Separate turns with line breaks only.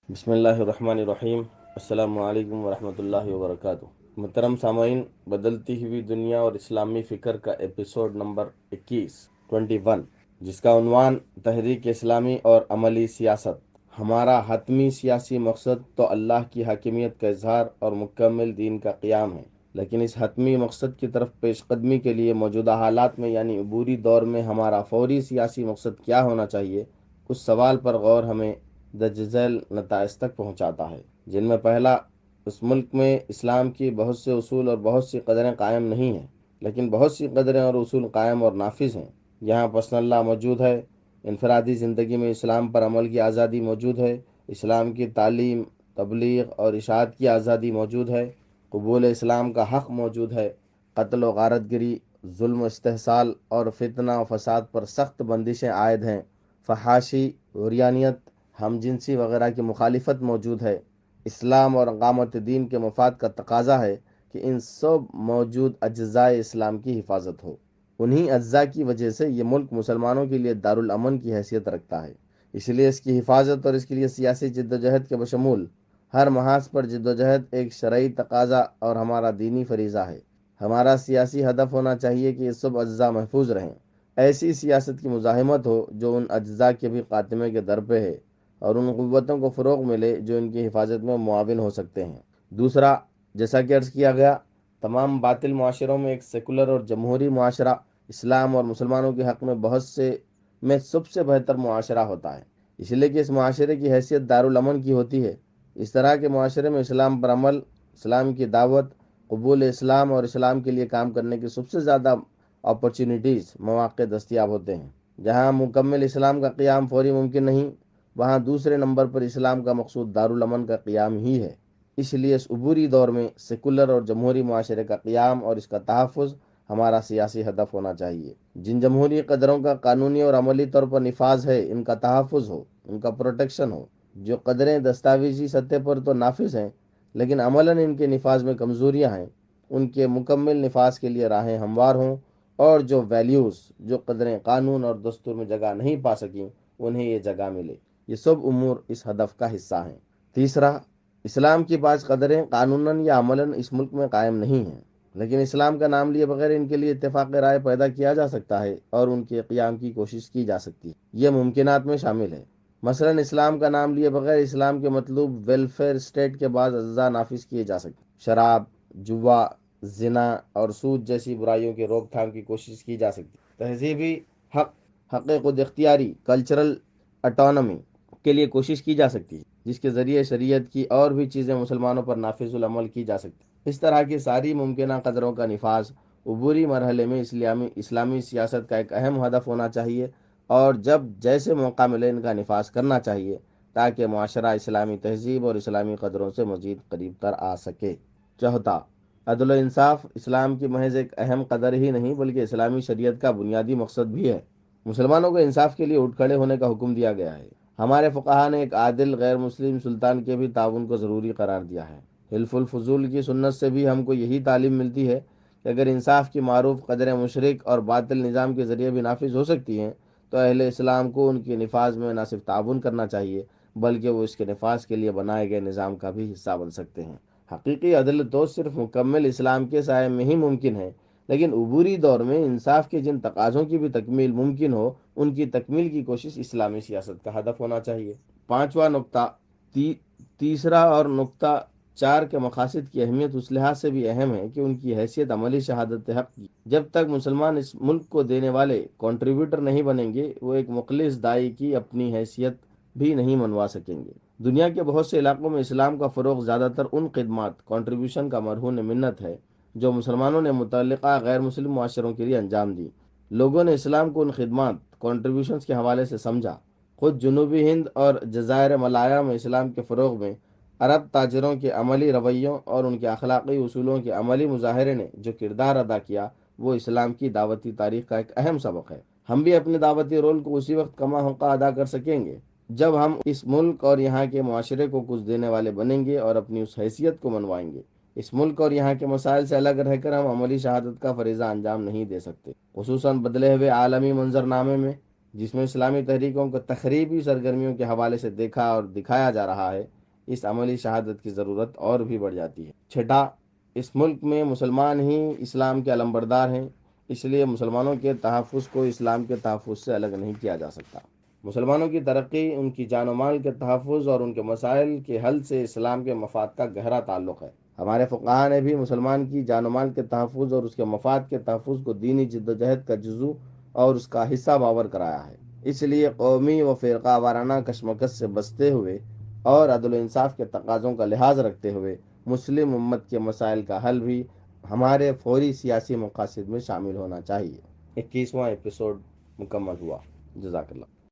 بسم اللہ الرحمن الرحیم۔ السلام علیکم ورحمۃ اللہ وبرکاتہ۔ محترم سامعین، بدلتی ہوئی دنیا اور اسلامی فکر کا ایپیسوڈ نمبر 21 جس کا عنوان تحریک اسلامی اور عملی سیاست۔ ہمارا حتمی سیاسی مقصد تو اللہ کی حاکمیت کا اظہار اور مکمل دین کا قیام ہے، لیکن اس حتمی مقصد کی طرف پیش قدمی کے لیے موجودہ حالات میں یعنی عبوری دور میں ہمارا فوری سیاسی مقصد کیا ہونا چاہیے، اس سوال پر غور ہمیں درج ذیل نتائج تک پہنچاتا ہے، جن میں پہلا، اس ملک میں اسلام کی بہت سے اصول اور بہت سی قدریں قائم نہیں ہیں، لیکن بہت سی قدریں اور اصول قائم اور نافذ ہیں۔ یہاں پرسنل لا موجود ہے، انفرادی زندگی میں اسلام پر عمل کی آزادی موجود ہے، اسلام کی تعلیم، تبلیغ اور اشاعت کی آزادی موجود ہے، قبول اسلام کا حق موجود ہے، قتل و غارت گری، ظلم و استحصال اور فتنہ و فساد پر سخت بندشیں عائد ہیں، فحاشی، عریانیت، ہم جنسی وغیرہ کی مخالفت موجود ہے۔ اسلام اور اقامت دین کے مفاد کا تقاضا ہے کہ ان سب موجود اجزاء اسلام کی حفاظت ہو۔ انہی اجزاء کی وجہ سے یہ ملک مسلمانوں کے لیے دارالامن کی حیثیت رکھتا ہے، اس لیے اس کی حفاظت اور اس کے لیے سیاسی جدوجہد کے بشمول ہر محاذ پر جدوجہد ایک شرعی تقاضا اور ہمارا دینی فریضہ ہے۔ ہمارا سیاسی ہدف ہونا چاہیے کہ یہ سب اجزاء محفوظ رہیں، ایسی سیاست کی مزاحمت ہو جو ان اجزاء کے بھی خاتمے کے در پہ ہے، اور ان قوتوں کو فروغ ملے جو ان کی حفاظت میں معاون ہو سکتے ہیں۔ دوسرا، جیسا کہ عرض کیا گیا، تمام باطل معاشروں میں ایک سیکولر اور جمہوری معاشرہ اسلام اور مسلمانوں کے حق میں سب سے بہتر معاشرہ ہوتا ہے، اس لیے کہ اس معاشرے کی حیثیت دارالامن کی ہوتی ہے۔ اس طرح کے معاشرے میں اسلام پر عمل، اسلام کی دعوت، قبول اسلام اور اسلام کے لیے کام کرنے کی سب سے زیادہ اپرچونیٹیز، مواقع دستیاب ہوتے ہیں۔ جہاں مکمل اسلام کا قیام فوری ممکن نہیں، وہاں دوسرے نمبر پر اسلام کا مقصود دارالامن کا قیام ہی ہے۔ اس لیے اس عبوری دور میں سیکولر اور جمہوری معاشرے کا قیام اور اس کا تحفظ ہمارا سیاسی ہدف ہونا چاہیے۔ جن جمہوری قدروں کا قانونی اور عملی طور پر نفاذ ہے، ان کا تحفظ ہو، ان کا پروٹیکشن ہو۔ جو قدریں دستاویزی سطح پر تو نافذ ہیں لیکن عملاً ان کے نفاذ میں کمزوریاں ہیں، ان کے مکمل نفاذ کے لیے راہیں ہموار ہوں، اور جو ویلیوز، جو قدریں قانون اور دستور میں جگہ نہیں پا سکیں، انہیں یہ جگہ ملے۔ یہ سب امور اس ہدف کا حصہ ہیں۔ تیسرا، اسلام کی بعض قدریں قانوناً یا عملاً اس ملک میں قائم نہیں ہیں، لیکن اسلام کا نام لیے بغیر ان کے لیے اتفاق رائے پیدا کیا جا سکتا ہے اور ان کے قیام کی کوشش کی جا سکتی ہے۔ یہ ممکنات میں شامل ہے۔ مثلا اسلام کا نام لیے بغیر اسلام کے مطلوب ویلفیئر اسٹیٹ کے بعض اجزاء نافذ کیے جا سکتے ہیں۔ شراب، جوا، زنا اور سود جیسی برائیوں کی روک تھام کی کوشش کی جا سکتی ہے۔ تہذیبی حق، حق خود اختیاری، کلچرل اٹانومی کے لیے کوشش کی جا سکتی ہے، جس کے ذریعے شریعت کی اور بھی چیزیں مسلمانوں پر نافذ العمل کی جا سکتی ہیں۔ اس طرح کی ساری ممکنہ قدروں کا نفاذ عبوری مرحلے میں اسلامی سیاست کا ایک اہم ہدف ہونا چاہیے، اور جب جیسے موقع ملے ان کا نفاذ کرنا چاہیے تاکہ معاشرہ اسلامی تہذیب اور اسلامی قدروں سے مزید قریب تر آ سکے۔ چوتھا، عدل و انصاف اسلام کی محض ایک اہم قدر ہی نہیں بلکہ اسلامی شریعت کا بنیادی مقصد بھی ہے۔ مسلمانوں کو انصاف کے لیے اٹھ کھڑے ہونے کا حکم دیا گیا ہے۔ ہمارے فقہا نے ایک عادل غیر مسلم سلطان کے بھی تعاون کو ضروری قرار دیا ہے۔ حلف الفضول کی سنت سے بھی ہم کو یہی تعلیم ملتی ہے کہ اگر انصاف کی معروف قدریں مشرک اور باطل نظام کے ذریعے بھی نافذ ہو سکتی ہیں تو اہل اسلام کو ان کے نفاذ میں نہ صرف تعاون کرنا چاہیے بلکہ وہ اس کے نفاذ کے لیے بنائے گئے نظام کا بھی حصہ بن سکتے ہیں۔ حقیقی عدل تو صرف مکمل اسلام کے سائے میں ہی ممکن ہے، لیکن عبوری دور میں انصاف کے جن تقاضوں کی بھی تکمیل ممکن ہو، ان کی تکمیل کی کوشش اسلامی سیاست کا ہدف ہونا چاہیے۔ پانچواں نقطہ، تیسرا اور نقطہ 4 کے مقاصد کی اہمیت اس لحاظ سے بھی اہم ہے کہ ان کی حیثیت عملی شہادت حق کی۔ جب تک مسلمان اس ملک کو دینے والے کنٹریبیوٹر نہیں بنیں گے، وہ ایک مخلص داعی کی اپنی حیثیت بھی نہیں منوا سکیں گے۔ دنیا کے بہت سے علاقوں میں اسلام کا فروغ زیادہ تر ان خدمات، کنٹریبیوشن کا مرہون منت ہے جو مسلمانوں نے متعلقہ غیر مسلم معاشروں کے لیے انجام دی۔ لوگوں نے اسلام کو ان خدمات، کنٹریبیوشنز کے حوالے سے سمجھا۔ خود جنوبی ہند اور جزائر ملایا میں اسلام کے فروغ میں عرب تاجروں کے عملی رویوں اور ان کے اخلاقی اصولوں کے عملی مظاہرے نے جو کردار ادا کیا، وہ اسلام کی دعوتی تاریخ کا ایک اہم سبق ہے۔ ہم بھی اپنے دعوتی رول کو اسی وقت کما ہوقا ادا کر سکیں گے جب ہم اس ملک اور یہاں کے معاشرے کو کچھ دینے والے بنیں گے اور اپنی اس حیثیت کو منوائیں گے۔ اس ملک اور یہاں کے مسائل سے الگ رہ کر ہم عملی شہادت کا فریضہ انجام نہیں دے سکتے، خصوصاً بدلے ہوئے عالمی منظرنامے میں جس میں اسلامی تحریکوں کو تخریبی سرگرمیوں کے حوالے سے دیکھا اور دکھایا جا رہا ہے۔ اس عملی شہادت کی ضرورت اور بھی بڑھ جاتی ہے۔ چھٹا، اس ملک میں مسلمان ہی اسلام کے علمبردار ہیں، اس لیے مسلمانوں کے تحفظ کو اسلام کے تحفظ سے الگ نہیں کیا جا سکتا۔ مسلمانوں کی ترقی، ان کی جان و مال کے تحفظ اور ان کے مسائل کے حل سے اسلام کے مفاد کا گہرا تعلق ہے۔ ہمارے فقہا نے بھی مسلمان کی جان و مال کے تحفظ اور اس کے مفاد کے تحفظ کو دینی جدوجہد کا جزو اور اس کا حصہ باور کرایا ہے۔ اس لیے قومی و فرقہ وارانہ کشمکش سے بچتے ہوئے اور عدل و انصاف کے تقاضوں کا لحاظ رکھتے ہوئے مسلم امت کے مسائل کا حل بھی ہمارے فوری سیاسی مقاصد میں شامل ہونا چاہیے۔ 21واں ایپیسوڈ مکمل ہوا۔ جزاک اللہ۔